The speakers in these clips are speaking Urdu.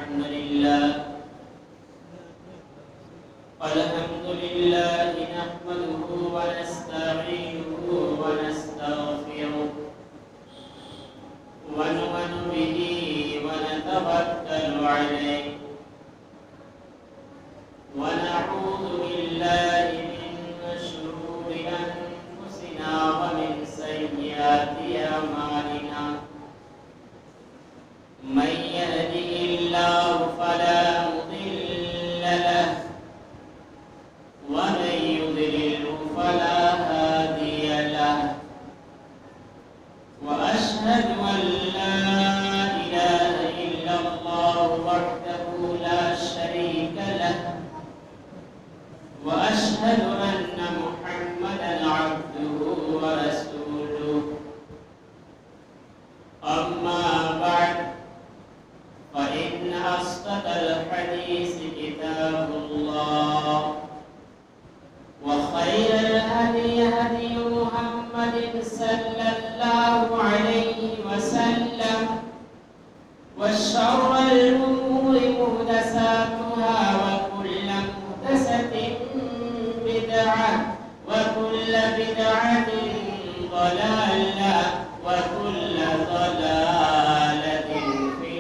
الحمد لله نحمده ونستعينه ونستغفره ونؤمن به ونتوكل عليه ونعوذ بالله من شرور أنفسنا ومن سيئات أعمالنا من يهده الله فلا مضل له ومن يضلل فلا هادي له وأشهد أن لا إله إلا الله وحده لا شريك له وأشهد أن محمدا عبده ورسوله أما بعد فإن أصدق الحديث كتاب الله وخير الهدي هدي محمد صلى الله عليه وسلم وشر الأمور محدثاتها وكل محدثة بدعة وكل بدعة ضلالة وكل ضلالة في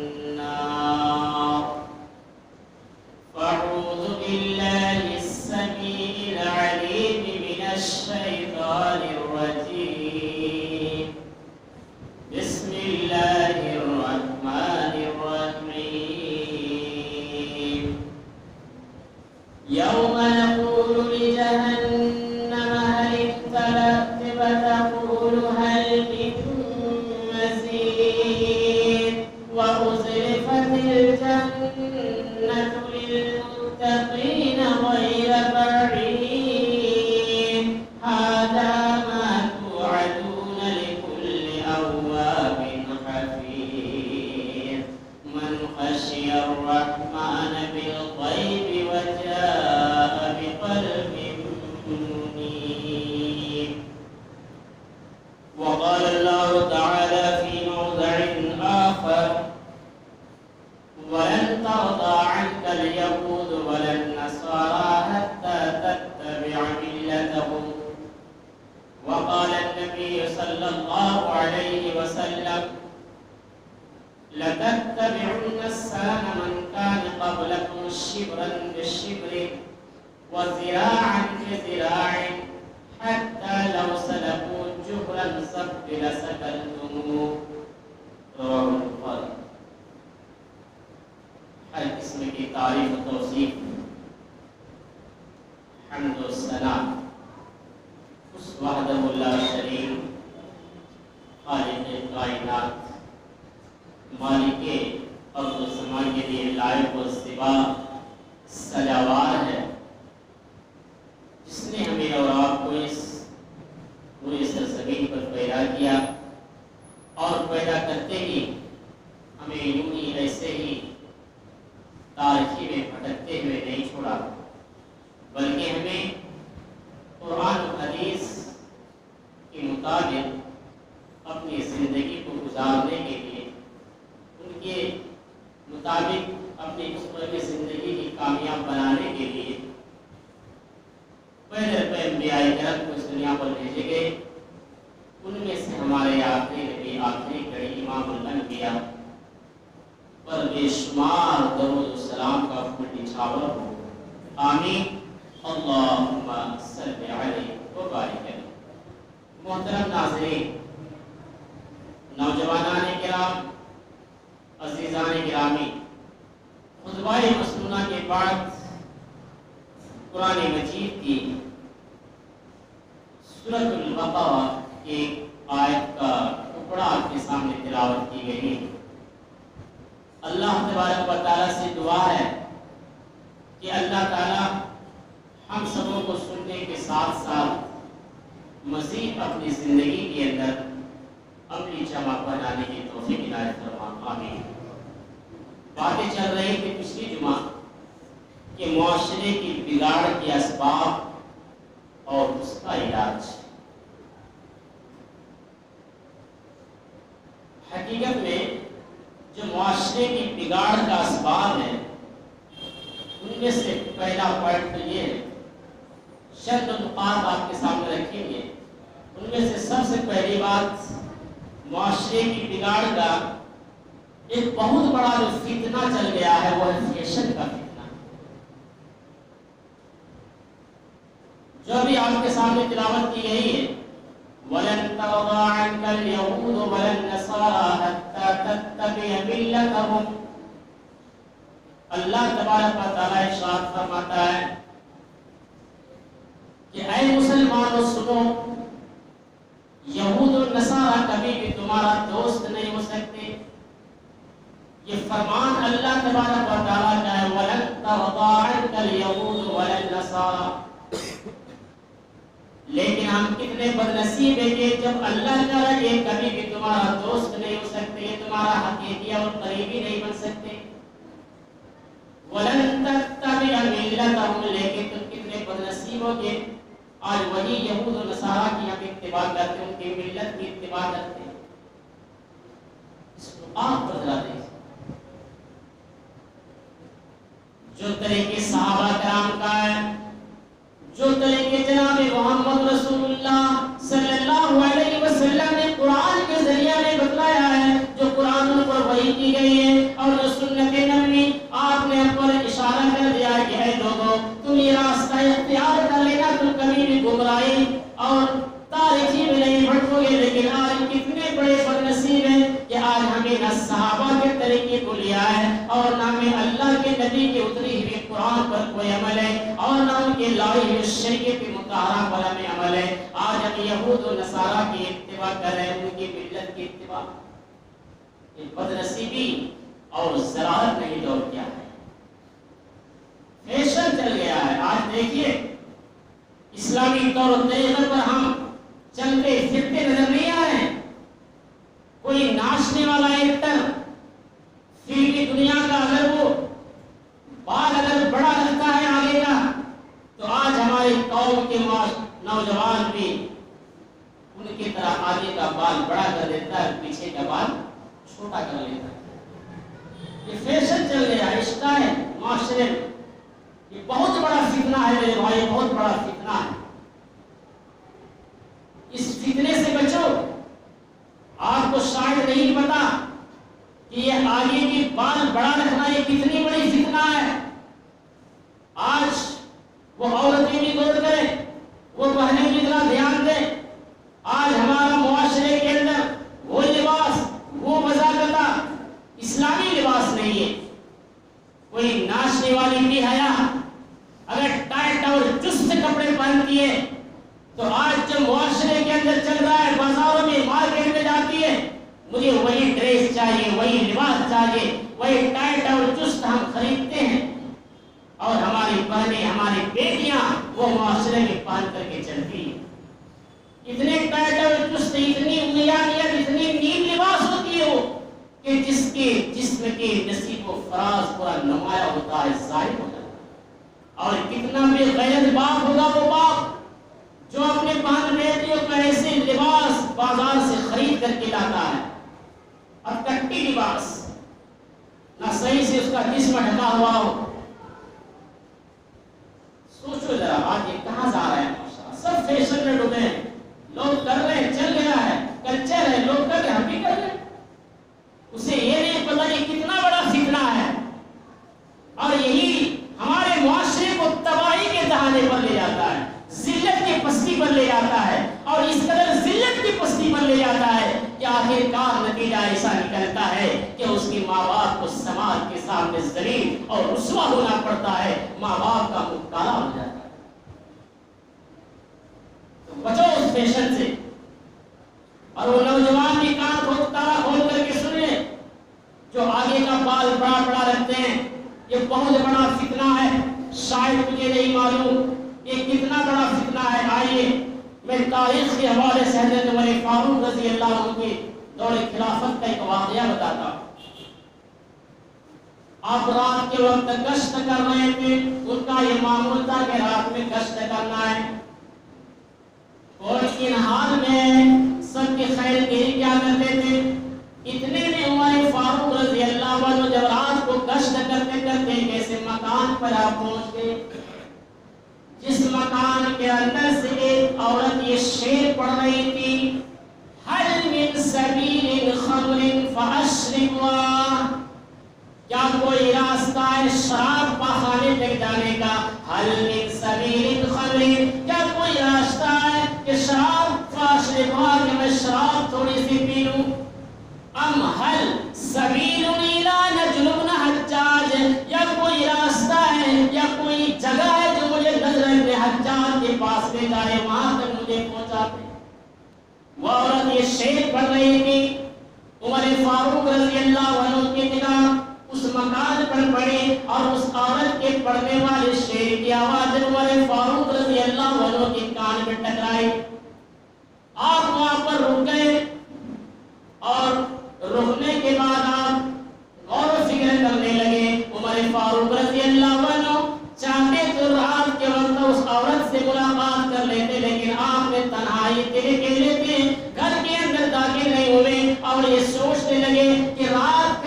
النار فأعوذ بالله السميع العليم من الشيطان الرجيم بسم الله الرحمن الرحيم يوم نقول لجهنم هل امتلأت فتقول هل من مزيد وأزلفت الجنة للمتقين غير بعيد هذا ما توعدون لكل أواب حفيظ من خشي الرحمن بالغيب وجاء بقلب منيب وقال الله تعالى في موضع آخر ولن ترضى عنك اليهود ولا النصارى حتى تتبع ملتهم وقال النبي صلى الله عليه وسلم لتتبعن السنن من كان قبلكم شبرا بالشبر وذراعا بذراع حتى لو سلكوا جهر السبت لسكلتموه رواه البخاري ہر قسم کی تعریف و توصیف حمد و ثنا اس وحدہ لا شریک خالق کائنات مالک ارض و سما کے لیے لائق و زیبا سزاوار ہے جس نے ہمیں اور آپ کو اس پوری سرزمین پر پیدا کیا اور پیدا کرتے ہی ہمیں یوں ہی ایسے ہی تاریخی میں بھٹکتے ہوئے نہیں چھوڑا بلکہ ہمیں قرآن و حدیث کے مطابق اپنی زندگی کو گزارنے کے لیے ان کے مطابق اپنی مستقبل زندگی کی کامیاب بنانے کے لیے پہلے انبیاء کرام کو اس دنیا پر بھیجے گئے ان میں سے ہمارے آخری نبی آخری کڑی امام الانبیاء پر بے شمار درود و سلام کا نچھاور ہو آمین اللہم صلی علیہ وبارک علیہ محترم ناظرین نوجوانان کرام عزیزان گرامی خطبہ مسنونہ کے بعد قرآن مجید کی سورۃ البقرہ ایک آیت کا ٹکڑا آپ کے سامنے تلاوت کی گئی ہے اللہ تبارک و تعالیٰ سے دعا ہے کہ اللہ تعالیٰ ہم سبوں کو سننے کے ساتھ ساتھ مزید اپنی زندگی کے اندر عملی جمع بنانے کی توفیق عنایت فرما آمین۔ باتیں چل رہی تھی پچھلی جمعہ کہ معاشرے کی بگاڑ کے اسباب اور اس کا علاج۔ حقیقت میں جو معاشرے معاشرے کی بگاڑ کا اسباب ہے، ان میں سے پہلا پوائنٹ تو یہ ہے، شرط و نقاط آپ کے سامنے رکھیں گے۔ ان میں سے سب سے پہلی بات، معاشرے کی بگاڑ کا ایک بہت بڑا جو فتنہ چل گیا ہے وہ ہے فیشن کا فتنہ، جو ابھی آپ کے سامنے تلاوت کی گئی ہے، وَلَن تَرْضَىٰ عَنكَ الْيَهُودُ وَلَا النَّصَارَىٰ حَتَّىٰ تَتَّبِعَ مِلَّتَهُمْ۔ اللہ تبارک و تعالیٰ ارشاد فرماتا ہے کہ اے مسلمانوں سنو، یہود و نصارہ کبھی بھی تمہارا دوست نہیں ہو سکتے۔ یہ فرمان اللہ تبارک و تعالیٰ کا ہے، وَلَن تَرْضَىٰ عَنكَ الْيَهُودُ وَلَا النَّصَارَىٰ۔ لیکن ہم کتنے بدنصیب ہیں کہ جب اللہ تعالیٰ یہ کبھی بھی تمہارا دوست نہیں ہو سکتے، یہ تمہارا حقیقی اور قریبی نہیں بن سکتے۔ وَلَن تَتَّبِعَ مِلَّتَهُمْ، لیکن تم کتنے بدنصیب ہو کہ آج وہی یہود و نصارہ کی ہم اتباع کرتے ہیں، ان کی ملت کی اتباع کرتے ہیں۔ اس کو آپ بدلا دیں، جو طریقے صحابہ کرام کا ہے، جو طریقے جناب محمد رسول اللہ صلی اللہ علیہ وسلم نے قرآن کے ذریعے میں بتلایا ہے، جو قرآن پر وحی کی گئی ہے، اور جو سنت نبوی آپ نے پر اشارہ کر دیا کہ اے لوگوں تم یہ راستہ اختیار کر لینا، تم کبھی بھی گمراہی اور تاریکی میں نہیں بھٹکو گے۔ لیکن آج کتنے بڑے بدنصیب ہیں کہ آج ہمیں نہ صحابہ کے طریقے کو لیا ہے، اور نہ ہمیں اللہ کے نبی کی اتری ہوئی قرآن پر کوئی عمل ہے، اور نہ ان کے لائی ہوئے شریعت مطہرہ پر ہمیں عمل ہے۔ آج ہم یہود و نصارہ کی اتباع کر رہے ہیں، ان کی ملت کی اتباع۔ یہ بدنصیبی اور ذرارت نہیں دور کیا ہے، فیشن چل گیا ہے۔ آج دیکھیے اسلامی طور طریقے پر ہم چلتے پھرتے نظر نہیں آ رہے ہیں۔ کوئی ناچنے والا ایکٹر فلمی دنیا کا اگر وہ بال اگر بڑا رکھتا ہے آگے کا، تو آج ہماری قوم کے نوجوان بھی ان کی طرح آگے کا بال بڑا کر دیتا ہے، پیچھے کا بال چھوٹا کر لیتا ہے۔ یہ فیشن چل گیا ہے، اسٹائل معاشرے میں۔ یہ بہت بڑا فتنہ ہے میرے بھائی، بہت بڑا فتنہ ہے۔ اس فتنے سے بچو۔ آپ کو شاید نہیں پتا کہ یہ آگے کے بال بڑا رکھنا یہ کتنی بڑی فتنہ ہے۔ آج وہ عورتیں بھی غور کریں، وہ بہنیں بھی ذرا دھیان دیں۔ آج ہمارا معاشرے کے اندر وہ لباس، وہ مذاکرہ اسلامی لباس نہیں ہے۔ کوئی ناچنے والی بھی حیا اگر ٹائٹ اور چست کپڑے پہنتی ہے تو آج جب معاشرے کے اندر چل رہا ہے، بازاروں میں مارکیٹ میں جاتی ہے، مجھے وہی ڈریس چاہیے، وہی لباس چاہیے، وہی ٹائٹ اور چست ہم خریدتے ہیں، اور ہماری بہنیں، ہماری بیٹیاں وہ معاشرے میں پہن کر کے چلتی ہیں۔ اتنے ٹائٹ اور چست، اتنی امیانیت، اتنی نیم لباس ہوتی ہے وہ کہ جس کے جسم کے نصیب و فراز پورا نمایاں ہوتا ہے، ظاہر ہوتا ہے۔ اور کتنا بھی غیرت باپ ہوگا وہ باپ جو اپنے بہن بیٹیوں کا ایسے لباس بازار سے خرید کر کے لاتا ہے، اب کٹی لباس، نہ صحیح سے اس کا جسم ڈھکا ہوا ہو۔ سوچو ذرا آج یہ کہاں جا رہا ہے معاشرہ؟ سب فیشن میں ڈوبے ہیں، لوگ کر رہے ہیں، چل گیا ہے، کلچر ہے، لوگ کر رہے ہیں، ہم بھی کر رہے ہیں۔ اسے یہ نہیں پتا یہ کتنا بڑا فتنہ ہے، اور یہی ہمارے معاشرے کو تباہی کے دہانے پر لے جاتا ہے، ذلت کی پستی پر لے جاتا ہے، اور اس قدر ذلت کی پستی پر لے جاتا ہے کہ آخر کار نتیجہ ایسا نکلتا ہے کہ اس کی ماں باپ کو سماج کے سامنے ذلیل اور رسوا ہونا پڑتا ہے، ماں باپ کا منہ کالا ہو جاتا ہے۔ تو بچو اس فیشن سے، اور وہ نوجوان بھی کان کھول کر کے سنیں جو آگے کا بال بڑا بڑا رکھتے ہیں۔ یہ بہت بڑا فتنہ ہے، شاید مجھے نہیں معلوم یہ کتنا بڑا فتنہ ہے۔ آئیے میں تاریخ کے حوالے سے حضرت عمر فاروق رضی اللہ عنہ کے دور خلافت کا ایک واقعہ بتاتا ہوں۔ آپ رات کے وقت گشت کر رہے تھے، ان کا یہ معمول تھا کہ رات میں گشت کرنا ہے، اور ان حال میں سب کے خیر کے کیا کرتے تھے۔ اتنے میں عمر فاروق رضی اللہ عنہ پر آپ پہنچ گئے جس مکان کے اندر سے ایک عورت یہ شعر پڑھ رہی تھی، حل من سبیل خمر فاشربوا، کیا کوئی راستہ ہے شراب پاخانے تک جانے کا؟ حل من سبیل خمر، کیا کوئی راستہ ہے کہ شراب فاشربوا کہ میں شراب تھوڑی سی پی لوں؟ ام حل سبیل الی نجلب حجاج، یا کوئی راستہ ہے یا کوئی جگہ ہے جو مجھے نظر ابن حجاج کے پاس لے جائے، وہاں تک مجھے پہنچا دے؟ وہ عورت یہ شعر پڑھ رہی تھی، عمر فاروق رضی اللہ عنہ کی نگاہ اس مکان پر پڑی اور اس عورت کے پڑھنے والے شعر کی آواز عمر فاروق رضی اللہ عنہ کے کان میں ٹکرائی۔ آپ وہاں پر رک گئے اور رکنے کے بعد آپ غور و فکر کرنے لگے۔ عمر فاروق رضی اللہ عنہ چاہتے تو رات کے وقت اس عورت سے ملاقات کر لیتے، لیکن آپ نے تنہائی کے لیے تھے، گھر کے اندر داخل نہیں ہوئے اور یہ سوچنے لگے کہ رات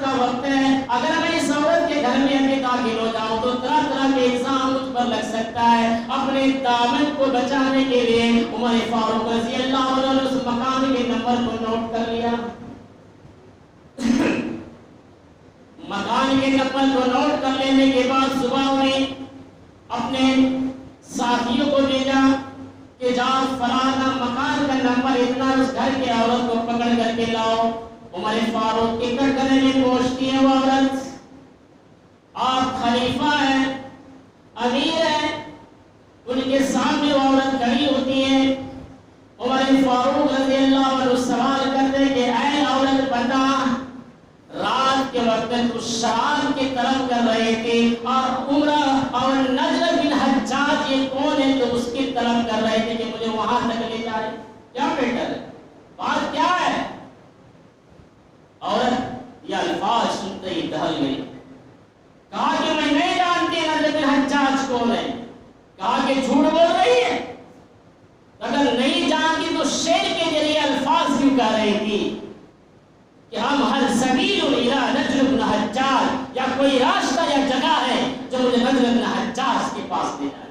کا وقت ہے، اگر میں اس عورت کے گھر میں ابھی داخل ہو جاؤں تو طرح طرح کے الزام مجھ پر لگ سکتا ہے۔ اپنے دامن کو بچانے کے لیے عمر فاروق رضی اللہ عنہ نے اس مکان کے نمبر کو نوٹ کر لیا۔ مکان کے نمبر کو نوٹ کر لینے کے بعد صبح ہوئی، اپنے ساتھیوں کو بھیجا کہ جاؤ فلانا مکان کا نمبر اتنا، اس گھر کی عورت کو پکڑ کر کے لاؤ۔ عمر فاروق کے کٹہرے میں پہنچتی ہے وہ عورت۔ آپ خلیفہ ہیں، امیر ہیں، ان کے سامنے وہ عورت کھڑی ہوتی ہے۔ عمر فاروق رضی اللہ عنہ سوال کرتے کہ اے عورت بتا، رات کے وقت تو شام کی طرف کر رہے تھے اور عمرہ اور نجر بن حجاج یہ کون ہے تو اس کی طرف کر رہے تھے کہ مجھے وہاں تک لے جائے، کیا بیٹر ہے، بات کیا ہے؟ عورت یہ الفاظ سنتے ہی دہل گئی، کہا کہ میں نہیں جانتی نجر بن حجاج کون ہے۔ کہا کہ جھوٹ بول رہی ہے، اگر نہیں جانتی تو شعر کے ذریعے الفاظ کیوں کہہ رہی تھی کہ ہم ہر سبیل الی نجر بن حجاج، یا کوئی راستہ یا جگہ ہے جو مجھے نجر بن حجاج کے پاس لے جائے۔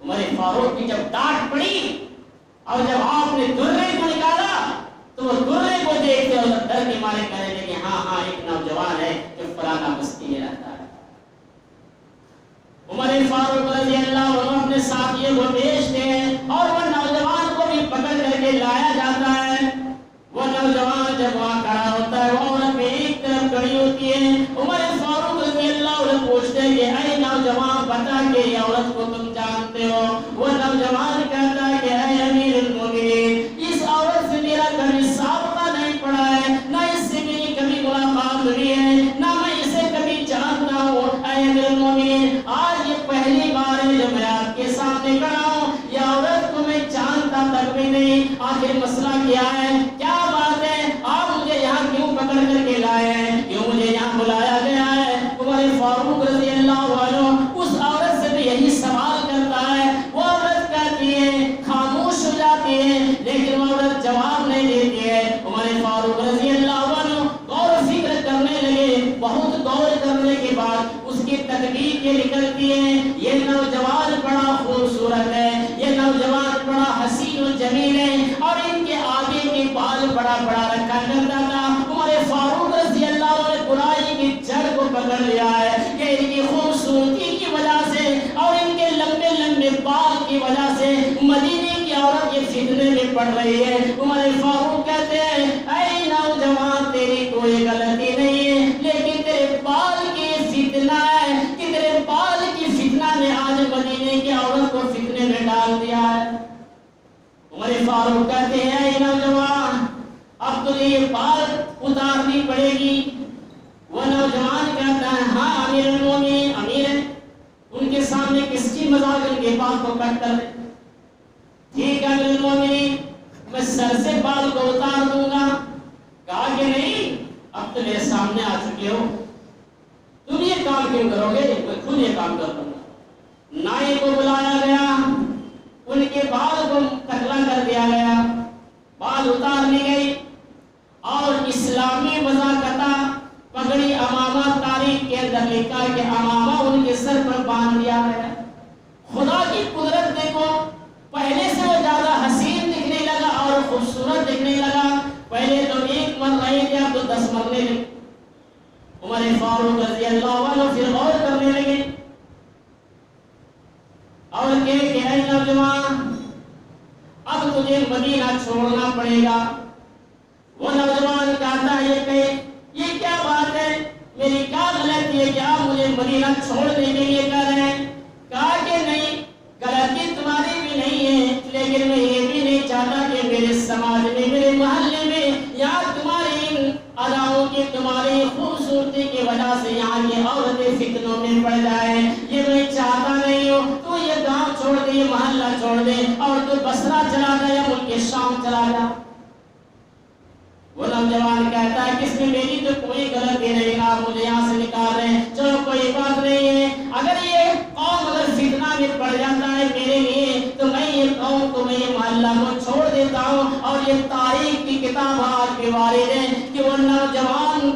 عمر فاروق کی جب ڈانٹ پڑی اور جب آپ نے درے کو نکالا تو وہ درے کو دیکھتے اور ڈر کے مارے کہنے لگے ہاں ایک نوجوان ہے جو فلانا بستی میں رہتا ہے۔ عمر فاروق رضی اللہ عنہ اپنے ساتھیوں کو بھیجتے ہیں اور وہ نوجوان کو بھی پکڑ کر کے لایا جاتا ہے۔ وہ نوجوان جب وہاں کھڑا ہوتا ہے، وہ عورت بھی ایک طرف کھڑی ہوتی ہے۔ عمر فاروق رضی اللہ عنہ پوچھتے ہیں کہ اے نوجوان بتا کہ یہ عورت کو تم جانتے ہو؟ وہ نوجوان کہتا ہے کہ اے امیر المومنین، اس عورت سے میرا کبھی سابقہ نہیں پڑا ہے، نہ اس سے میری کبھی ملاقات ہوئی ہے، نہ میں اسے کبھی جانتا ہوں۔ اے امیر المومنین، آج یہ پہلی بار ہے جو میں آپ کے سامنے کھڑا ہوں، یہ عورت کو میں جانتا تک بھی نہیں۔ آخر مسئلہ کیا ہے، کیا بات ہے، آپ مجھے یہاں کیوں پکڑ کر کے لائے ہیں، کیوں مجھے یہاں بلایا گیا ہے؟ عمر فاروق رضی اللہ عنہ اس عورت سے بھی یہی سوال کرتا ہے۔ وہ عورت کہتی ہے، خاموش ہو جاتی ہے، لیکن وہ عورت جواب نہیں دیتی ہے۔ عمر فاروق رضی اللہ عنہ غور و فکر کرنے لگے، بہت غور کرنے کے بعد اس کی تدبیر یہ نکلتی ہے، یہ نوجوان بڑا خوبصورت ہے، یہ نوجوان بڑا حسین و جمیل ہے اور ان کے آگے کے بال بڑا بڑا رکھا کرتا تھا۔ عمر فاروق رضی اللہ عنہ نے برائی کی جڑ کو پکڑ لیا ہے کہ ان کی خوبصورتی کی وجہ سے اور ان کے لمبے لمبے بال کی وجہ سے مدینے کی عورت یہ فتنے میں پڑ رہی ہے۔ عمر فاروق کہتے ہیں اے نوجوان، تیری کوئی غلطی نہیں ہے، لیکن تیرے بال کی فتنہ ہے کہ تیرے بال کی فتنہ نے آج مدینے کی عورت کو فتنے میں ڈال دیا ہے۔ عمر فاروق کہتے ہیں اے نوجوان، اب تجھے یہ بال اتارنی پڑے گی۔ وہ نوجوان کہتا ہے ہاں امیر المومنین، امیر ہے، ان کے سامنے کس کی مذاق، ان کے بال کو کٹ کر دے۔ ٹھیک ہے امیر المومنین، میں سر سے بال کو اتار دوں گا۔ کہا کہ نہیں، اب تو میرے سامنے آ چکے ہو، تم یہ کام کیوں کرو گے، میں خود یہ کام کر دوں گا۔ نائی کو بلایا گیا، ان کے بال کو ٹکلا کر دیا گیا، بال اتار لی گئی اور اسلامی وضاقتہ پگڑی امامہ تاریخ کے اندر لکھا ہے کہ امامہ خوبصورت دیکھنے لگا. پہلے تو ایک مر رہے تھے, اب تو 10 مرنے لگے. عمر فاروق رضی اللہ عنہ پھر غور کرنے لگے اور کہ اے نوجوان, اب تجھے مدینہ چھوڑنا پڑے گا. وہ نوجوان کہتا ہے کہ یہ کیا بات ہے, میری کیا غلطی ہے کہ آپ مجھے مدینہ چھوڑنے کے لیے کہہ رہے ہیں؟ کہا کہ نہیں, غلطی تمہاری بھی نہیں ہے, لیکن میں یہ بھی نہیں چاہتا کہ میرے سماج میں, میرے محلے میں یا تمہاری ان اداؤں کی, تمہاری خوبصورتی کی وجہ سے یہاں کی عورتیں فتنوں میں پڑ جائیں. یہ میں چاہتا نہیں ہوں. تو یہ گاؤں چھوڑ دے, یہ محلہ چھوڑ دے اور تو بصرہ چلا جا یا ملک شام چلا جا. وہ نوجوان کہتا ہے کہ اس میں میری تو کوئی غلطی نہیں, آپ مجھے یہاں سے نکال رہے ہیں, چلو کوئی بات نہیں ہے. اگر یہ قوم اگر فتنہ میں پڑ جاتا ہے میرے لیے, تو میں یہ قوم کو, میں یہ محلہ کو چھوڑ دیتا ہوں. اور یہ تاریخ کی کتاب آج کے وارد ہے کہ وہ نوجوان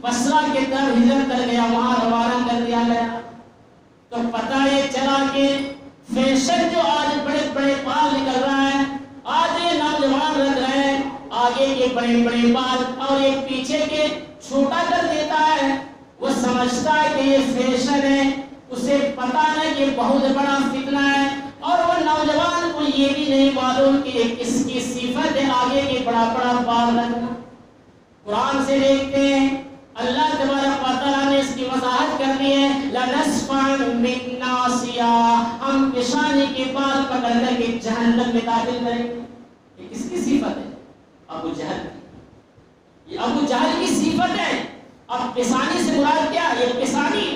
بصرہ کی طرف ہجرت کر گیا, وہاں روانہ کر دیا گیا. تو پتہ یہ چلا کہ فیشن جو آج بڑے بڑے بال نکل رہا ہے, آج یہ نوجوان رکھ رہے ہیں آگے کے بڑے بڑے بال اور ایک پیچھے کے چھوٹا کر دیتا ہے. وہ سمجھتا ہے کہ یہ فیشن ہے, اسے پتا نہیں کہ بہت بڑا فتنہ ہے. اور وہ نوجوان کو یہ بھی نہیں معلوم کہ یہ کس کی صفت ہے آگے کے بڑا بڑا بال رکھنا. قرآن سے دیکھتے ہیں اللہ تبارک و تعالیٰ نے اس کی وضاحت کر دی ہے, لَنَسْفَعًا بِالنَّاصِيَةِ, ہم پیشانی کے بال پکڑ کر کے جہنم میں داخل کریں گے. یہ کس کی صفت ہے؟ ابو جہل کی. یہ ابو جہل کی صفت ہے. اب پیشانی سے مراد کیا؟ یہ پیشانی.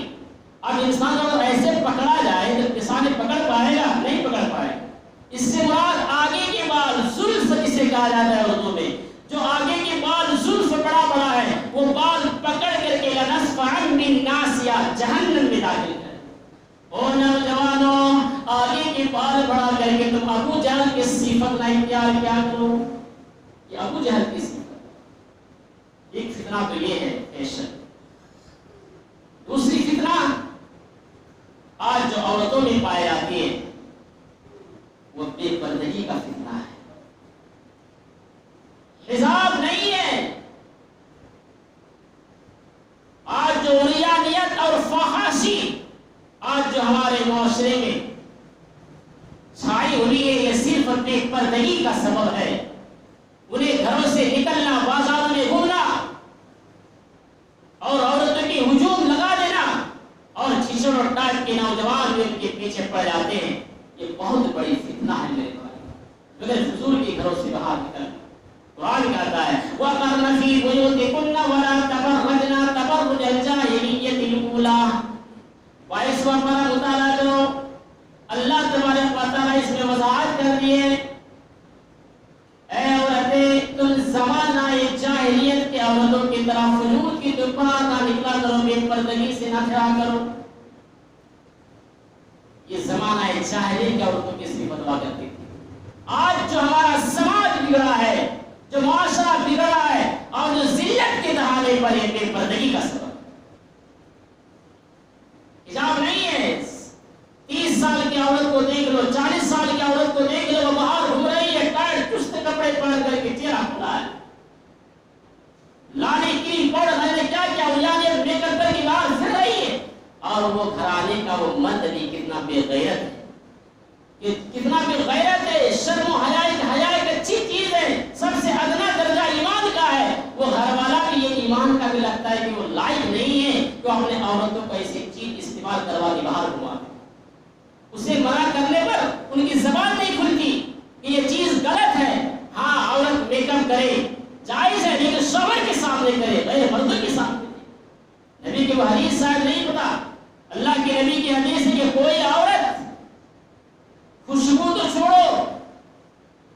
اب انسان اگر ایسے پکڑا جائے تو پیشانی پکڑ پائے گا؟ نہیں پکڑ پائے گا. اس سے مراد آگے کے بال, زلف جسے کہا جاتا ہے اردو میں, جو آگے کے بال زلف بڑا بڑا ہے, وہ بال پکڑ کر کے لَنَسْفَعًا بِالنَّاصِيَةِ جہنم میں داخل کریں. او نوجوانوں, آگے کے بال بڑا کر کے تم ابو جہل کی صفت نہ اختیار کیا کرو. یہ ابو جہل کی صفت. ایک فتنہ تو یہ ہے فیشن. دوسری فتنہ آج جو عورتوں میں پائی جاتی ہے وہ بے پردگی کا فتنہ ہے. حجاب نہیں ہے. آج جو عریانیت اور فحاشی آج جو ہمارے معاشرے میں چھائی ہوئی ہے, یہ صرف بے پردگی کا سبب ہے. انہیں گھروں سے نکلنا, بازاروں میں گھومنا اور عورتوں کی ہجوم لگا دینا, اور چھچڑ اور ٹائپ کے نوجوان بھی ان کے پیچھے پڑ جاتے ہیں. یہ بہت بڑی فتنہ ہے میرے بھائی. بغیر فضول کے گھروں سے باہر نکلنا. قرآن کہتا ہے وَقَرْنَ فِي بُيُوتِكُنَّ وَلَا تَبَرَّجْنَ تَبَرُّجَ الْجَاهِلِيَّةِ الْأُولَىٰ. 22واں پارہ مطالعہ کرو. اللہ تبارک و تعالیٰ اس میں وضاحت کر دی ہے, اے عورتیں تم زمانہ جاہلیت کے عورتوں کی طرح فجور کی دوپہر نہ نکلا کرو, بے پردگی سے نہ پھرا کرو. یہ زمانہ جاہلیت کے عورتوں کی صفت ہوا کرتی تھی. آج جو ہمارا سماج بگڑا ہے, جو معاشرہ بگڑا ہے, اور جو ذلت کے دہانے پر یہ بے پردگی کا سبب. حجاب نہیں ہے. 30 سال کی عورت کو دیکھ لو, 40 سال کی عورت کو دیکھ لو, وہ باہر گھوم رہی ہے ٹائٹ چست کپڑے پہن کر کے, چہرہ کھلا ہے, لانے کریم پاؤڈر نے کیا کیا اجانے میک اپ کر کے باہر پھر رہی ہے. اور وہ گھرانے کا وہ مرد بھی کتنا بے غیرت ہے, کتنا بے غیرت ہے. شرم و حیا ایک اچھی چیز ہے, سب سے ادنا درجہ ایمان کا ہے. وہ گھر والا بھی یہ ایمان کا بھی لگتا ہے کہ وہ لائق نہیں ہے کہ اپنے عورتوں کو ایسی چیز استعمال کروا کے باہر گھما دے. اسے منع کرنے پر ان کی زبان نہیں کھلتی کہ یہ چیز غلط ہے. ہاں عورت میک اپ کرے جائز ہے, لیکن شوہر کے سامنے کرے, غیر مردوں کے سامنے. نبی کی وہ حدیث شاید نہیں پتا, اللہ کے نبی کی حدیث ہے کہ کوئی عورت خوشبو تو چھوڑو,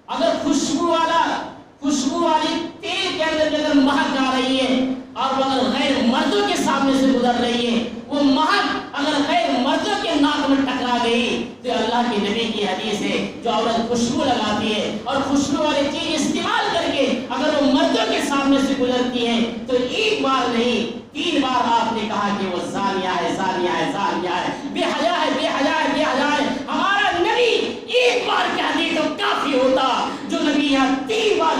اگر خوشبو والی تیل کے اندر مہک آ رہی ہے اور وہ اگر غیر مردوں کے سامنے سے گزر رہی ہے, وہ مہک اگر غیر مردوں کے ناک میں ٹکرا گئی تو اللہ کے نبی کی حدیث ہے جو عورت خوشبو لگاتی ہے اور خوشبو والی چیز استعمال کر کے اگر وہ مردوں کے سامنے سے گزرتی ہے تو ایک بار نہیں 3 بار آپ نے کہا کہ وہ زانیہ ہے, زانیہ ہے, زانیہ ہے, بے حیا ہے, بے حیا ہے, بے حیا ہے. ہمارا نبی ایک بار کہہ دے تو کافی ہوتا, جو نبی یہاں 3 بار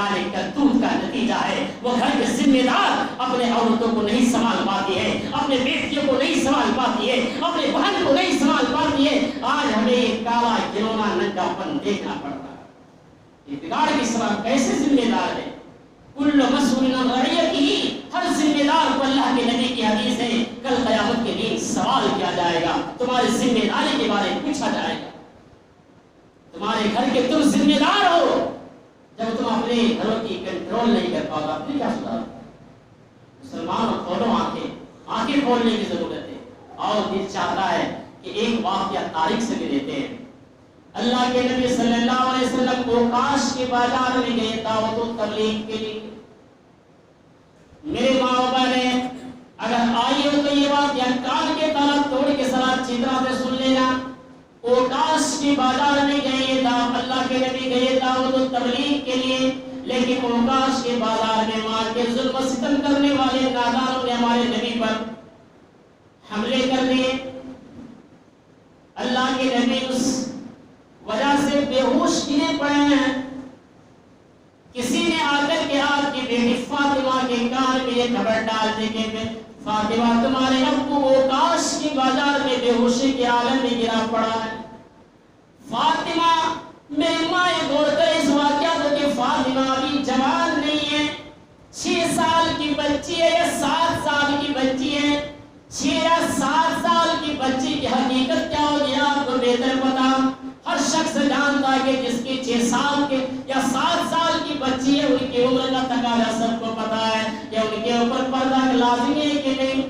ہمارے کرتوت کا نتیجہ ہے. وہ گھر کے ذمہ دار اپنے عورتوں کو نہیں سنبھال پاتی ہے, اپنے بیٹیوں کو نہیں سنبھال پاتی ہے, اپنے بہن کو نہیں سنبھال پاتی ہے. آج ہمیں یہ کالا گھنونا ننگا پن دیکھنا پڑتا ہے. یہ بگاڑ کی سبب کیسے ذمہ دار ہے؟ کل مسئول عن رعیتہ, ہر ذمہ دار کو اللہ کے نبی کی حدیث ہے کل قیامت کے دن سوال کیا جائے گا, تمہاری ذمہ داری کے بارے میں پوچھا جائے گا. تمہارے گھر کے تم ذمہ دار ہو, جب تم اپنے گھروں کی کنٹرول نہیں کر پاؤ اپنے کیا سدھار؟ مسلمانوں کھولو آنکھیں کھولنے کی ضرورت ہے. اور دل چاہتا ہے کہ ایک واقعہ تاریخ سے بھی دیتے ہیں. اللہ کے نبی صلی اللہ علیہ وسلم کو کاش کے بازار میں گئے دعوت و تبلیغ کے لیے. میرے ماں باپ نے اگر آئی ہو تو یہ واقعہ کان کے تالا توڑ کے سلاد چترا سے سن لینا. اوکاش کے بازار میں گئے اللہ کے نبی گئے دعوت و تبلیغ کے لیے, لیکن اوکاش کے بازار میں وہاں کے ظلم و ستم کرنے والے نادانوں نے ہمارے نبی پر حملے کر دیے. اللہ کے نبی اس وجہ سے بے ہوش گرے پڑے ہیں. کسی نے آ کر کے آپ کی بیٹی فاطمہ کے کان میں یہ خبر ڈال دی کہ فاطمہ تمہارے ابو اوکاش کے بازار میں بے ہوشی کے عالم میں گرا پڑا ہے. فاطمہ میری ماں یہ غور کرے اس واقعہ کو کہ فاطمہ ابھی جوان نہیں ہے, 6 سال کی بچی ہے یا 7 سال کی بچی ہے. 6 یا 7 سال کی بچی کی حقیقت کیا ہوگی آپ کو بہتر پتا. ہر شخص جانتا ہے کہ جس کی 6 سال کے یا 7 سال کی بچی ہے ان کی عمر کا تقاضا سب کو پتا ہے کہ ان کے اوپر پردہ لازمی ہے کہ نہیں.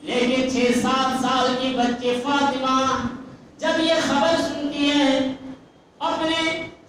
لیکن 6-7 سال کی بچی فاطمہ جب یہ خبر سنتی ہے اپنے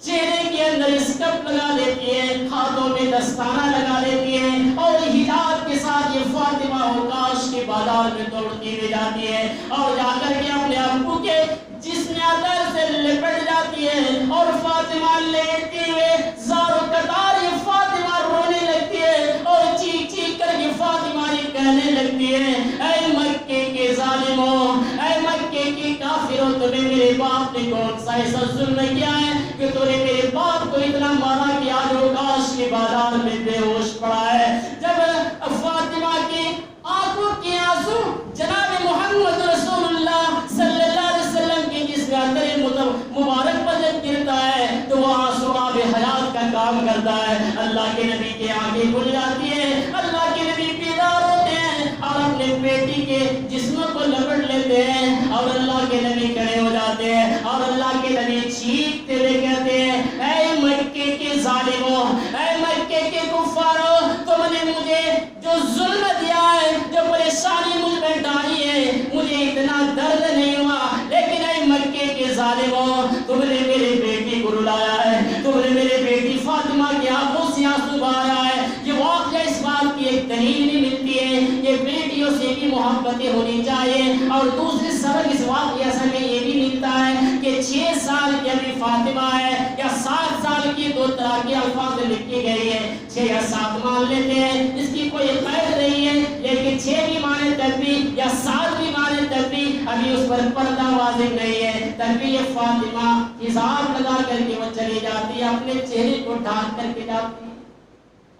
چہرے کے اندر اسکرف لگا لیتی ہے, ہاتھوں میں دستانہ لگا لیتی ہے اور حجاب کے ساتھ یہ فاطمہ اوکاش کے بازار میں دوڑتی ہوئی جاتی ہے اور جا کر کے اپنے ابو کے جسم ادر سے لپٹ جاتی ہے اور فاطمہ لیٹتے ہوئے زار و قطار یہ فاطمہ رونے لگتی ہے اور چیخ چیخ کر کے فاطمہ یہ کہنے لگتی ہے اے مکے کے ظالموں, اے مکے کے کافروں, تمہیں میرے باپ نے کون سا ایسا ظلم کیا ہے کہ تو نے میرے باپ کو اتنا مارا کہ آج اوکاش کے بازار میں بے ہوش پڑا ہے. جب فاطمہ کی آنکھوں کے آنسو جناب محمد رسول اللہ صلی اللہ علیہ وسلم کے جسم اندر مبارک پر جب گرتا ہے تو وہ آنسو آب حیات کا کام کرتا ہے. اللہ کے نبی کی آنکھیں کھل جاتی ہے, اللہ کے نبی بیدار ہوتے ہیں اور اپنے بیٹی کے جسم کو لپٹ لیتے ہیں اور اللہ کے نبی کھڑے ہو جاتے ہیں اور اللہ کے نبی چیختے ہوئے کہتے ہیں اے مکے کے ظالموں, اے مکے کے کفاروں, تم نے مجھے جو ظلم دیا ہے, جو پریشانی مجھ پہ ڈالی ہے, مجھے اتنا درد نہیں ہوا, لیکن اے مکے کے ظالموں تم نے میرے بیٹی کو رلایا ہے, تم نے میرے بیٹی فاطمہ کی آنکھوں سے آنسو بہایا ہے. یہ واقعہ اس بات کی ایک دلیل بھی ملتی ہے کہ بیٹیوں سے بھی محبتیں ہونی چاہیے. اور دوسری سبق اس واقعہ سے ہمیں یہ بھی ملتا ہے کہ 6 سال کی ابھی فاطمہ ہے یا 7 سال کی, 2 طرح کے الفاظ لکھی گئی ہے. 6 یا 7 مان لیتے ہیں, اس کی کوئی قید نہیں ہے, لیکن 6 بھی مانے تب بھی یا 7 بھی مانے تب بھی ابھی اس پر پردہ واضح نہیں ہے. تب بھی یہ فاطمہ حجاب لگا کر کے وہ چلی جاتی ہے, اپنے چہرے کو ڈھانپ کر کے جاتی ہے.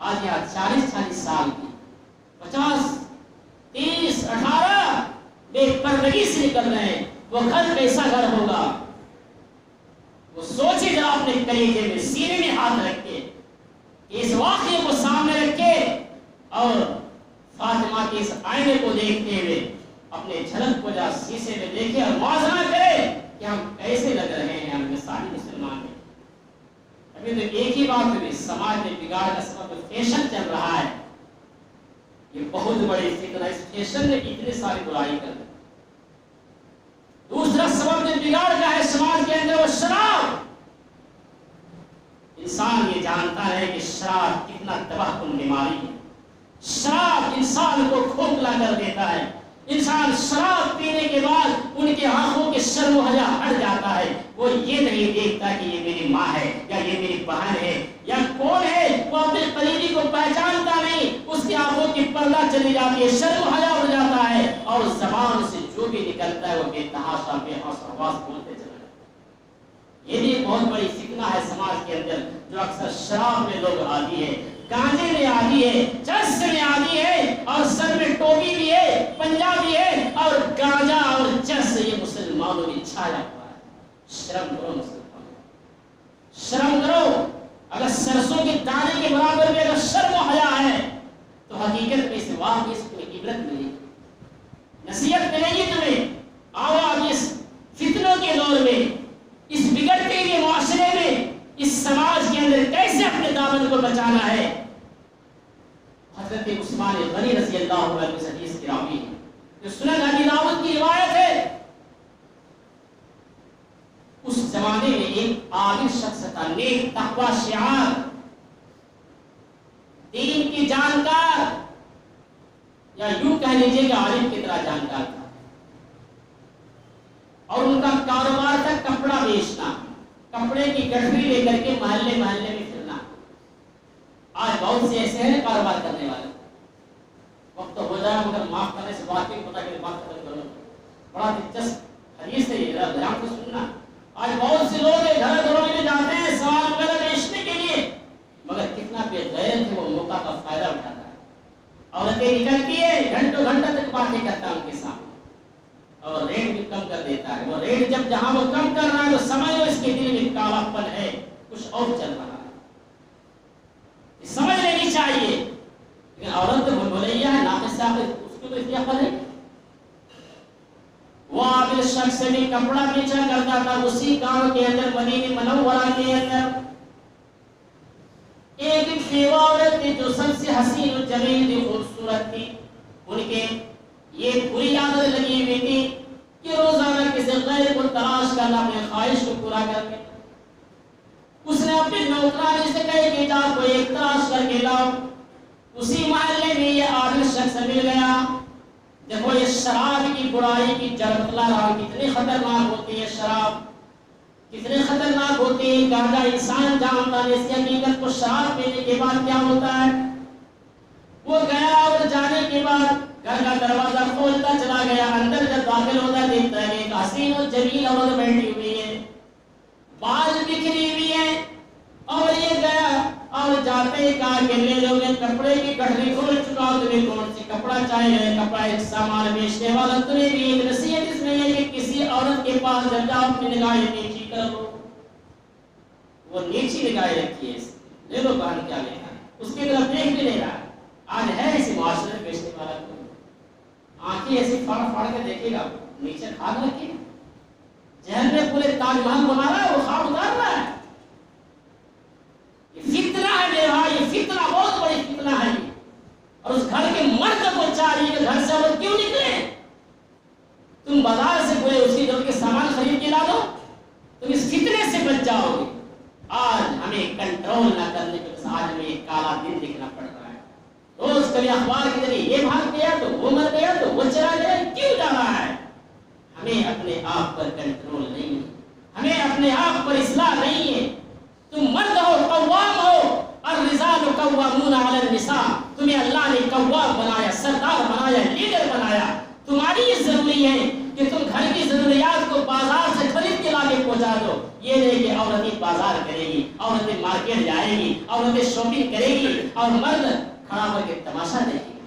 آج یہاں 40 سال کی 50 30 18 بے پردگی سے نکل رہے ہیں. وہ گھر کیسا گھر ہوگا, وہ سوچے جا اپنے کلیجے میں سینے میں ہاتھ رکھ کے اس واقعے کو سامنے رکھے اور فاطمہ کے اس آئینے کو دیکھتے ہوئے اپنے جھلک کو جا شیشے میں دیکھے اور موازنہ کرے کہ ہم کیسے لگ رہے ہیں ہم سارے مسلمان ہیں. ابھی تو ایک ہی بات ہوئی, سماج میں بگاڑ کا سبب فیشن چل رہا ہے. یہ بہت بڑی فکر ہے, اس فیشن نے اتنی ساری برائی کر دی. دوسرا سبب جو بگاڑ کا ہے سماج کے اندر وہ شراب. انسان یہ جانتا ہے کہ شراب کتنا تباہ کن بیماری ہے. شراب انسان کو کھوکھلا کر دیتا ہے. انسان شراب پینے کے بعد ان کی آنکھوں کے شرم و حیا ہٹ جاتا ہے. وہ یہ نہیں دیکھتا کہ یہ میری ماں ہے یا یہ میری بہن ہے یا کون ہے, وہ اپنے قریبی کو پہچانتا نہیں. اس کی آنکھوں کی پردہ چلی جاتی ہے, شرم و حیا اڑ جاتا ہے اور زبان سے جو بھی نکلتا ہے وہ بے تحاشا بے حوص آواز بولتے چلا جاتا ہے. یہ بھی ایک بہت بڑی فتنہ ہے سماج کے اندر جو اکثر شراب میں لوگ عادی ہے، گانجے میں عادی ہے، چرس میں عادی ہے، اور سر میں ٹوپی بھی ہے، پنجاب بھی ہے، اور گانجا اور چرس یہ مسلمانوں میں چھایا ہوا ہے۔ شرم کرو مسلمانوں، شرم کرو۔ اگر سرسوں کے دانے کے برابر بھی اگر شرم و حیا ہے تو حقیقت میں اس واقعے سے تمہیں عبرت ملے گی، نصیحت ملے گی تمہیں۔ آؤ آپ اس فتنوں کے دور میں، اس بگڑتے ہوئے معاشرے میں، اس سماج کے اندر کیسے اپنے دامن کو بچانا ہے۔ حضرت عثمان غنی رضی اللہ عنہ کی حدیث کی راوی ہے جو سنن ابی داؤد کی روایت ہے۔ اس زمانے میں ایک عابد شخص تھا، نیک تقوی شعار، دین کی جانکار، یا یوں کہہ لیجیے کہ عالم کی طرح جانکار تھا، اور ان کا کاروبار تھا کپڑا بیچنا، کپڑے کی گٹھری لے کر کے محلے محلے میں پھرنا۔ آج بہت سے ایسے ہیں کاروبار کرنے والے، وقت تو ہو جائے مگر معاف کرنے سے بات نہیں پتا کہ بات ختم کرو۔ بڑا دلچسپ حدیث ہے یہ، دھیان سے سننا۔ آج بہت سے لوگ گھر گھروں میں جاتے ہیں سامان وغیرہ بیچنے کے لیے، مگر کتنا بے غیرت ہے وہ موقع کا فائدہ اٹھاتا ہے۔ عورتیں نکلتی ہے، گھنٹوں گھنٹوں تک باتیں کرتا ہے ان کے سامنے، اور ریٹ بھی کم کر دیتا ہے۔ وہ ریٹ جب جہاں وہ کم کر رہا ہے تو سمجھ لو اس کے دل میں کالا پن ہے، کچھ اور چل رہا ہے، سمجھ لینی چاہیے۔ لیکن عورت تو بھولیا ہے، ناقصہ ہے، اس کو تو اتنی عقل ہے۔ وہ عابد شخص سے بھی کپڑا بیچا کرتا تھا اسی گاؤں کے اندر، مدینہ منورہ کے اندر۔ ایک بیوہ عورت تھی جو سب سے حسین و جمیل تھی، خوبصورت تھی۔ ان کے یہ بری عادت لگی ہوئی تھی کہ روزانہ کسی غیر کو تلاش کرنا اپنے خواہش کو پورا کرنے۔ اس نے اپنے نوکرانی سے کہا کہ جا کوئی ایک تلاش کر کے لاؤ۔ اسی محلے میں یہ عابد شخص مل گیا۔ دیکھو یہ شراب کی برائی کی جڑ بتلا رہا، کتنی خطرناک ہوتی ہے شراب، کتنے خطرناک ہوتی ہے۔ گانجا انسان جانتا ہے اس کی حقیقت کو، شراب پینے کے بعد کیا ہوتا ہے۔ وہ گیا اور جانے کے بعد گھر کا دروازہ کھولتا چلا گیا، اندر جب داخل ہوتا دیکھتا ہے کہ ایک حسین و جمیل عورت بیٹھی ہوئی ہے، بال بکھری ہوئی ہے، اور یہ گیا اور جاتے ہی کہا کہ لے لو، میں کپڑے کی گٹھری کھول چکا ہوں، تمہیں کون سی کپڑا چاہیے؟ کپڑا ایک سامان بیچنے والا، تمہیں بھی ایک نصیحت اس میں ہے کہ کسی عورت کے پاس جب جاؤ اپنی نگاہیں نیچی کر لو۔ وہ نیچی نگاہیں رکھی ہے، لے لو باہر کیا لینا ہے، اس کی طرف دیکھ بھی لے رہا ہے۔ آج ہے ایسی معاشرے میں بیچنے والا کو آنکھیں ایسی پھاڑ پھاڑ کے دیکھے گا، نیچے کھاد رکھے گا، ذہن میں پورے تاج محل بنا رہا ہے، وہ خواب اتار رہا ہے۔ یہ فتنہ ہے میرے بھائی، یہ فتنہ بہت بڑی فتنہ ہے۔ اور اس گھر کے مرد کو چاہیے کہ گھر سے وہ کیوں نکلے؟ تم بازار سے کوئی اس کی ضرورت کے سامان خرید کے لا دو، تم اس فتنے سے بچ جاؤ گے۔ آج ہمیں کنٹرول نہ کرنے کے بس آج ہمیں ایک کالا دن دیکھنا پڑ رہا ہے۔ روز کبھی اخبار کے ذریعے یہ بھاگ گیا تو وہ مر گیا تو وہ چلا گیا، کیوں جا رہا ہے؟ ہمیں اپنے آپ پر کنٹرول نہیں ہے، ہمیں اپنے آپ پر اصلاح نہیں ہے۔ تم مرد ہو، قوام ہو، الرجال قوامون علی النساء، تمہیں اللہ نے قوام بنایا، سردار بنایا، لیڈر بنایا۔ تمہاری یہ ضروری ہے کہ تم گھر کی ضروریات کو بازار سے خرید کے لا کے پہنچا دو۔ یہ نہیں کہ عورتیں بازار کرے گی، عورتیں مارکیٹ جائے گی، عورتیں شاپنگ کرے گی اور مرد کھڑا ہو کے تماشا دیکھے گا۔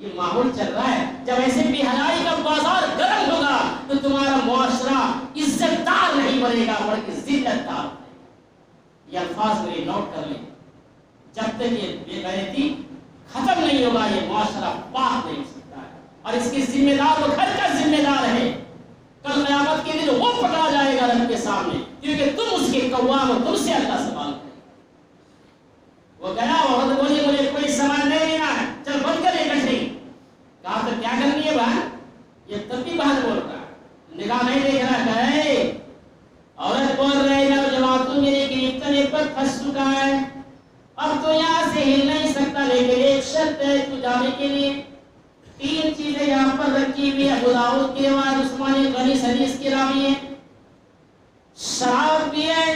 یہ ماحول چل رہا ہے۔ جب ایسے بے حیائی کا بازار گرم ہوگا تو تمہارا معاشرہ عزت دار نہیں بنے گا بلکہ ذلت دار۔ یہ الفاظ میرے نوٹ کر لیں، جب تک یہ بے غیرتی ختم نہیں ہوگا یہ معاشرہ پاک نہیں ہو سکتا ہے، اور اس کی ذمہ دار وہ گھر کا ذمہ دار ہے۔ کل قیامت کے دن وہ پکڑا جائے گا رب کے سامنے، کیونکہ تم اس کے قوام ہو، تم سے اللہ سوال کرے۔ وہ گیا اور بولی مجھے کوئی سامان نہیں لینا ہے، چل بند کر یہ گٹھری۔ کہا تو کیا کرنی ہے بہن؟ یہ تب بھی بہن بول رہا ہے، نگاہ نہیں دیکھ رہا ہے۔ عورت بول رہے نوجوان تو میرے گرفتن پر پھنس چکا ہے، اب تو یہاں سے ہل نہیں سکتا، لیکن ایک شرط ہے تو جانے کے لیے 3 چیزیں یہاں پر رکھی ہوئی ہے۔ ابو داؤد کی روایت، عثمان غنی حدیث کی راوی ہے۔ شراب بھی ہے،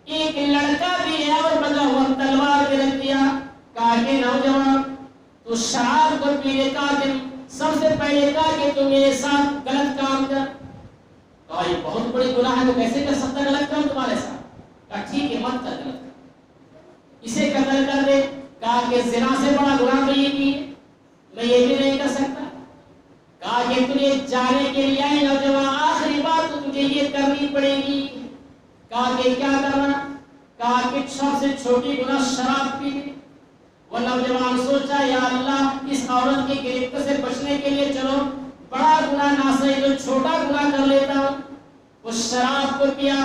ایک لڑکا بھی ہے، اور بندہ ہوا تلوار بھی رکھ دیا۔ کہا کہ نوجوان تو شراب کو پینے کا دن سب سے پہلے کہا کہ تو میرے ساتھ غلط کام کر۔ کہا یہ بہت بڑی گناہ ہے، تو کیسے کر سکتا غلط کام تمہارے ساتھ؟ کہا ٹھیک ہے مت کر غلط کام۔ اسے قتل کر دے. کہا کہ زنا سے بڑا گناہ تو یہ بھی ہے, میں یہ بھی نہیں کر سکتا. کہا کہ تجھے جانے کے لیے آئے نوجوان, آخری بات تو تجھے یہ کرنی پڑے گی. کہا کہ کیا کرنا؟ کہا کہ سب سے چھوٹی گناہ شراب پی لے. وہ نوجوان سوچا یا اللہ اس عورت کی گرفت سے بچنے کے لیے چلو بڑا گناہ نہ صحیح تو چھوٹا گناہ کر لیتا ہوں. وہ شراب کو پیا,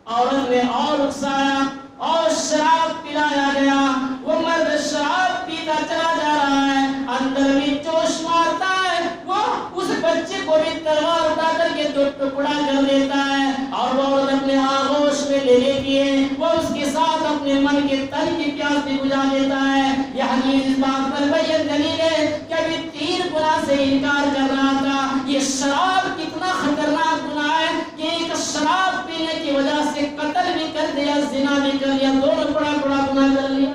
عورت نے اور اکسایا اور شراب پلایا گیا. وہ مرد شراب پیتا چلا جا رہا ہے, اندر میں جوش مارتا ہے, وہ اس بچے کو بھی تلوار اٹھا کر کے دو ٹکڑا کر دیتا ہے. اور وہ عورت اپنے آغوش میں لے لیتی ہے, وہ اس کے ساتھ اپنے من کے تن کی پیاس بھی بجھا دیتا ہے. یہ حدیث اس بات پر بیان دلیل ہے کہ ابھی 3 گناہ سے انکار کر رہا تھا. یہ شراب کتنا خطرناک گناہ ہے کہ ایک شراب پینے کی وجہ سے قتل بھی کر دیا, زنا بھی کر لیا, دونوں بڑا بڑا گناہ کر لیا.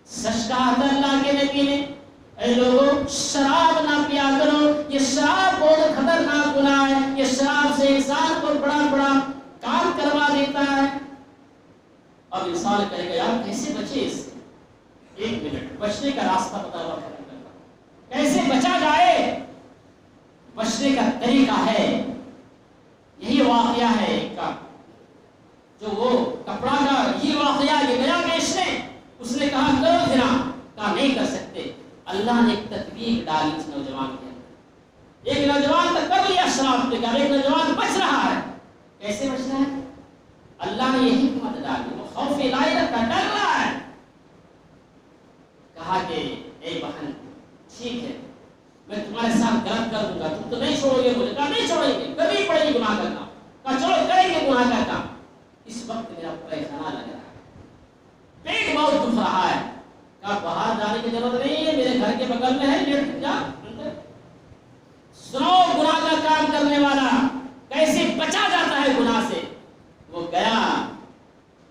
سچ کہا تھا اللہ کے نبی نے, اے لوگوں شراب نہ پیا کرو, یہ شراب بہت خطرناک گناہ ہے. یہ شراب سے انسان کو بڑا بڑا کام کروا دیتا ہے. اب انسان کہے گا یار کیسے بچے اس سے؟ 1 منٹ, بچنے کا راستہ بتا ہوا کیسے بچا جائے. بچنے کا طریقہ ہے, یہی واقعہ ہے ایک کا, جو وہ کپڑا کا یہ واقعہ یہ گیا کہ اس نے کہا کرو زنا, کہا نہیں کر سکتے. اللہ نے ایک تدبیر ڈالی اس نوجوان کے اندر. ایک نوجوان تو کر لیا شراب پی کر, ایک نوجوان بچ رہا ہے. کیسے بچ رہا ہے؟ اللہ نے یہی حکمت ڈالی, وہ خوف الہی کا ڈر رہا ہے. کہا کہ اے بہن ٹھیک ہے میں تمہارے ساتھ غلط کر دوں گا, تم تو نہیں چھوڑو گے مجھے. کہا نہیں چھوڑیں گے, کبھی پڑے گی گناہ کرنا. کہا چلو کریں گے گناہ کا کام. اس وقت میرا پیخانہ لگ رہا ہے, پیٹ بہت دکھ رہا ہے. کہا باہر جانے کی ضرورت نہیں ہے, میرے گھر کے بغل میں ہے, لیٹ جا اندر. سنو گناہ کا کام کرنے والا کیسے بچا جاتا ہے گناہ سے. وہ گیا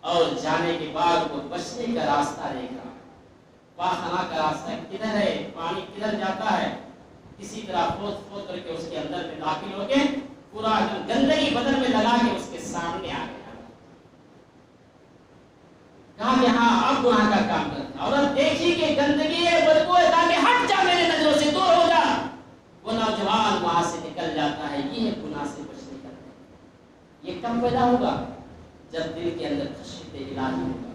اور جانے کے بعد وہ بچنے کا راستہ دیکھا. پاخانہ کا راستہ کدھر ہے, پانی کدھر جاتا ہے, کسی طرح کھود کر کے اس کے اندر میں داخل ہو کے پورا گندگی بدن میں لگا کے اس کے سامنے آ گیا. کہا کہ ہاں اب گناہ کا کام کرتا. عورت دیکھی کہ گندگی ہے, بدبو ہے, کہا کہ ہٹ جا میرے نظروں سے, دور ہو جا. وہ نوجوان وہاں سے نکل جاتا ہے. یہ گناہ سے بچنے کا. یہ کب پیدا ہوگا؟ جب دل کے اندر خشیت الہی ہوگا,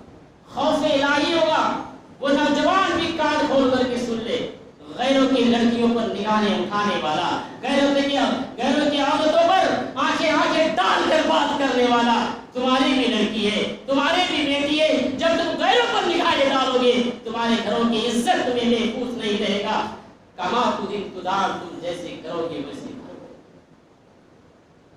خوف الہی ہوگا. وہ نوجوان بھی کان کھول کر کے سن لے, غیروں کی لڑکیوں پر نگاہیں اٹھانے والا, غیروں کی عورتوں پر آنکھیں ڈال کر بات کرنے والا, تمہاری بھی لڑکی ہے, تمہاری بھی بیٹی ہے, جب تم غیروں پر نگاہیں ڈالو گے تمہارے گھروں کی عزت تمہیں محفوظ نہیں رہے گا. کما تدین تدار, تم جیسے کرو گے ویسے کرو.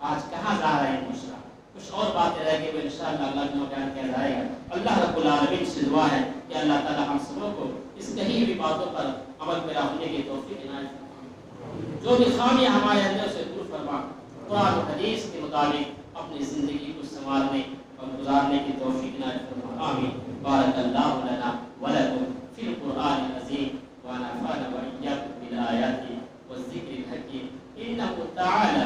آج کہاں جا رہے ہیں معاشرہ؟ کچھ اور باتیں رہ گئی وہ انشاءاللہ اللہ نے بیان کیا جائے گا. اللہ رب العالمین سے دعا ہے کہ اللہ تعالی ہم سب کو اس کہی ہوئی باتوں پر عمل پیرا ہونے کی توفیق عنایت فرما. جو بھی خامیاں ہمارے اندر سے دور فرما, قرآن و حدیث کے مطابق اپنی زندگی کو سنوارنے اور گزارنے کی توفیق عنایت فرما. آمین. بارک اللہ لنا ولکم فی القرآن العظیم ونفعنا وإياكم بالآیات والذکر الحکیم. انہ تعالی